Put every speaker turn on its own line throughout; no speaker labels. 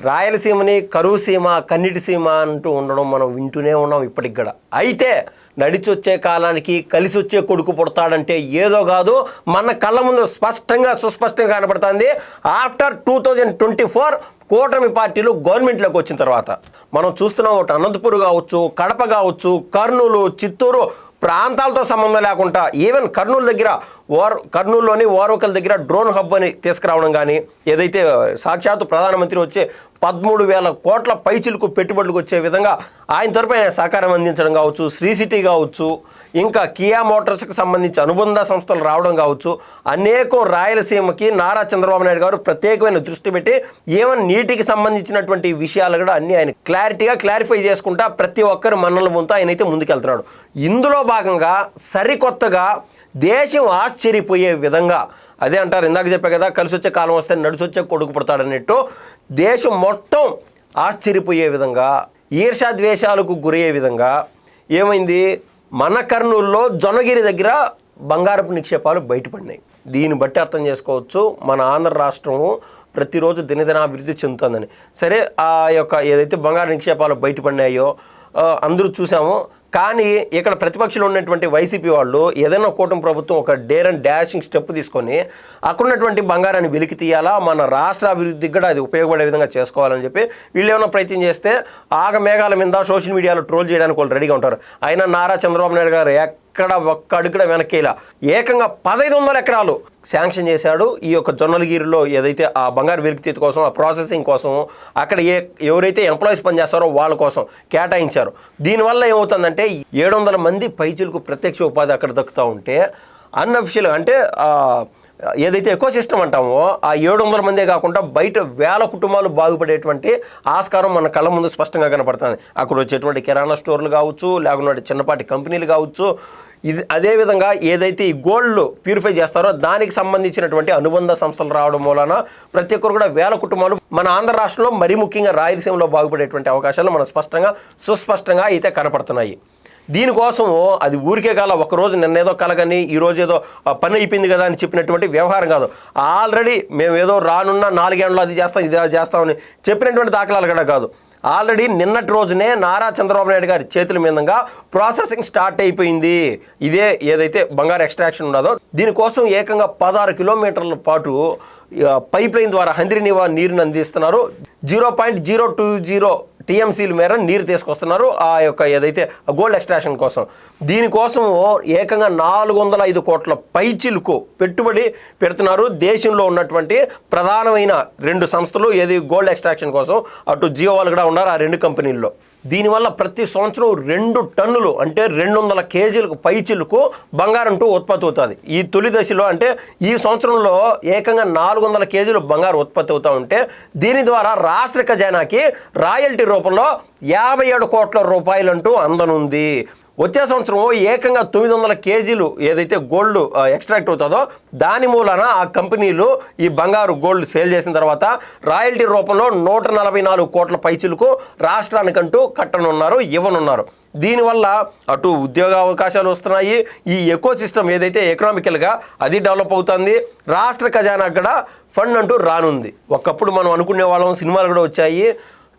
రాయలసీమని కరువు సీమ, కన్నిటి సీమ అంటూ ఉండడం మనం వింటూనే ఉన్నాం ఇప్పటికి కూడా. అయితే నడిచొచ్చే కాలానికి కలిసి వచ్చే కొడుకు పుడతాడంటే ఏదో కాదు, మన కళ్ళ ముందు సుస్పష్టంగా కనబడుతుంది. ఆఫ్టర్ 2024 కూటమి పార్టీలు గవర్నమెంట్లోకి వచ్చిన తర్వాత మనం చూస్తున్నాం. ఒకటి అనంతపురం కావచ్చు, కడప కావచ్చు, కర్నూలు, చిత్తూరు ప్రాంతాలతో సంబంధం లేకుండా ఈవెన్ కర్నూలులోని ఓర్వకల్ దగ్గర డ్రోన్ హబ్ అని తీసుకురావడం కానీ, ఏదైతే సాక్షాత్తు ప్రధానమంత్రి వచ్చే 13,000 కోట్ల పైచిలకు పెట్టుబడులకు వచ్చే విధంగా ఆయన తరపున ఆయన సహకారం అందించడం కావచ్చు, శ్రీ సిటీ కావచ్చు, ఇంకా కియా మోటార్స్కి సంబంధించి అనుబంధ సంస్థలు రావడం కావచ్చు, అనేకం రాయలసీమకి నారా చంద్రబాబు నాయుడు గారు ప్రత్యేకమైన దృష్టి పెట్టి ఈవెన్ నీటికి సంబంధించినటువంటి విషయాలు కూడా అన్నీ ఆయన క్లారిఫై చేసుకుంటా ప్రతి ఒక్కరు మన్నల ముందు ఆయన అయితే ముందుకెళ్తున్నాడు. ఇందులో భాగంగా సరికొత్తగా దేశం ఆశ్చర్యపోయే విధంగా, అదే అంటారు ఇందాక చెప్పే కదా, కలిసి వచ్చే కాలం వస్తే నడిచొచ్చే కొడుకు పుడతాడన్నట్టు దేశం మొత్తం ఆశ్చర్యపోయే విధంగా, ఈర్ష్యాద్వేషాలకు గురయ్యే విధంగా ఏమైంది, మన కర్నూలులో జొన్నగిరి దగ్గర బంగారపు నిక్షేపాలు బయటపడినాయి. దీన్ని బట్టి అర్థం చేసుకోవచ్చు మన ఆంధ్ర రాష్ట్రము ప్రతిరోజు దినదినాభివృద్ధి చెందుతుందని. సరే, ఆ యొక్క ఏదైతే బంగారు నిక్షేపాలు బయటపడినాయో అందరూ చూసాము. కానీ ఇక్కడ ప్రతిపక్షంలో ఉన్నటువంటి వైసీపీ వాళ్ళు ఏదైనా కూటమి ప్రభుత్వం ఒక డేర్ అండ్ డాషింగ్ స్టెప్ తీసుకొని అక్కడున్నటువంటి బంగారాన్ని వెలికి తీయాలా, మన రాష్ట్ర అభివృద్ధికి కూడా అది ఉపయోగపడే విధంగా చేసుకోవాలని చెప్పి వీళ్ళు ఏమైనా ప్రయత్నం చేస్తే మేఘాల మీద సోషల్ మీడియాలో ట్రోల్ చేయడానికి వాళ్ళు రెడీగా ఉంటారు. అయినా నారా చంద్రబాబు నాయుడు గారు ఎక్కడ ఒక్క అడుగుడ వెనక్కేలా ఏకంగా 1500 ఎకరాలు శాంక్షన్ చేశాడు. ఈ యొక్క జొన్నలగిరిలో ఏదైతే ఆ బంగారు వెలికితీత కోసం, ఆ ప్రాసెసింగ్ కోసం, అక్కడ ఎవరైతే ఎంప్లాయీస్ పనిచేస్తారో వాళ్ళ కోసం కేటాయించారు. దీనివల్ల ఏమవుతుందంటే 700 మంది పైచిలకు ప్రత్యక్ష ఉపాధి అక్కడ దక్కుతూ ఉంటే, అన్అఫిషియల్ అంటే ఏదైతే ఎకో సిస్టమ్ అంటామో ఆ 700 మందే కాకుండా బయట 1000 కుటుంబాలు బాగుపడేటువంటి ఆస్కారం మన కళ్ళ ముందు స్పష్టంగా కనపడుతుంది. అక్కడ వచ్చేటువంటి కిరాణా స్టోర్లు కావచ్చు, లేకుంటే చిన్నపాటి కంపెనీలు కావచ్చు. ఇది అదేవిధంగా ఏదైతే ఈ గోల్డ్ ప్యూరిఫై చేస్తారో దానికి సంబంధించినటువంటి అనుబంధ సంస్థలు రావడం మూలన ప్రతి ఒక్కరు కూడా 1000 కుటుంబాలు మన ఆంధ్ర రాష్ట్రంలో మరీ ముఖ్యంగా రాయలసీమలో బాగుపడేటువంటి అవకాశాలు మన సుస్పష్టంగా అయితే కనపడుతున్నాయి. దీనికోసం అది ఊరికే కాల ఒకరోజు నిన్నేదో కలగని ఈరోజు ఏదో పని అయిపోయింది కదా అని చెప్పినటువంటి వ్యవహారం కాదు. ఆల్రెడీ మేము ఏదో రానున్న 4 ఏళ్ళలో అది చేస్తాం, ఇది చేస్తామని చెప్పినటువంటి దాఖలాలు కూడా కాదు. ఆల్రెడీ నిన్నటి రోజునే నారా చంద్రబాబు నాయుడు గారి చేతుల మీదుగా ప్రాసెసింగ్ స్టార్ట్ అయిపోయింది. ఇదే ఏదైతే బంగారు ఎక్స్ట్రాక్షన్ ఉన్నదో దీనికోసం ఏకంగా 16 కిలోమీటర్ల పాటు పైప్ లైన్ ద్వారా హంద్రీనివా నీరుని అందిస్తున్నారు. 0.020 టీఎంసీల మేర నీరు తీసుకొస్తున్నారు ఆ యొక్క ఏదైతే గోల్డ్ ఎక్స్ట్రాక్షన్ కోసం. దీనికోసం ఏకంగా 405 కోట్ల పైచిలకు పెట్టుబడి పెడుతున్నారు. దేశంలో ఉన్నటువంటి ప్రధానమైన 2 సంస్థలు ఏది గోల్డ్ ఎక్స్ట్రాక్షన్ కోసం, అటు జియో వాళ్ళు కూడా ఉన్నారు ఆ 2 కంపెనీల్లో. దీనివల్ల ప్రతి సంవత్సరం 2 టన్నులు అంటే 200 కేజీలకు పైచిలకు బంగారం ఉత్పత్తి అవుతుంది. ఈ తొలి దశలో అంటే ఈ సంవత్సరంలో ఏకంగా 400 కేజీలు బంగారు ఉత్పత్తి అవుతూ ఉంటే దీని ద్వారా రాష్ట్ర ఖజానాకి రాయల్టీ రూపంలో 57 కోట్ల రూపాయలంటూ అందనుంది. వచ్చే సంవత్సరం ఏకంగా 900 కేజీలు ఏదైతే గోల్డ్ ఎక్స్ట్రాక్ట్ అవుతుందో దాని మూలన ఆ కంపెనీలు ఈ బంగారు గోల్డ్ సేల్ చేసిన తర్వాత రాయల్టీ రూపంలో 144 కోట్ల పైచిలకు రాష్ట్రానికంటూ ఇవ్వనున్నారు. దీనివల్ల అటు ఉద్యోగ అవకాశాలు వస్తున్నాయి, ఈ ఎకో సిస్టమ్ ఏదైతే ఎకనామికల్గా అది డెవలప్ అవుతుంది, రాష్ట్ర ఖజానా కూడా ఫండ్ అంటూ రానుంది. ఒకప్పుడు మనం అనుకునే వాళ్ళం, సినిమాలు కూడా వచ్చాయి,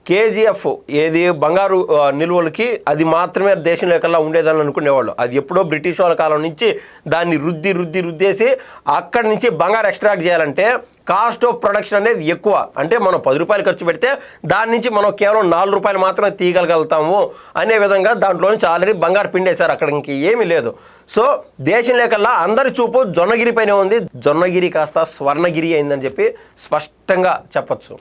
కేజీఎఫ్ ఏది బంగారు నిల్వలకి అది మాత్రమే దేశంలో ఎక్కడా ఉండేదని అనుకునేవాళ్ళు. అది ఎప్పుడో బ్రిటిష్ వాళ్ళ కాలం నుంచి దాన్ని రుద్దేసి అక్కడి నుంచి బంగారు ఎక్స్ట్రాక్ట్ చేయాలంటే కాస్ట్ ఆఫ్ ప్రొడక్షన్ అనేది ఎక్కువ. అంటే మనం 10 రూపాయలు ఖర్చు పెడితే దాని నుంచి మనం కేవలం 4 రూపాయలు మాత్రమే తీయగలుగుతాము అనే విధంగా దాంట్లో నుంచి ఆల్రెడీ బంగారు పిండేశారు. అక్కడ ఇంక ఏమీ లేదు. సో దేశంలో కల్లా అందరి చూపు జొన్నగిరి పైనే ఉంది. జొన్నగిరి కాస్త స్వర్ణగిరి అయిందని చెప్పి స్పష్టంగా చెప్పచ్చు.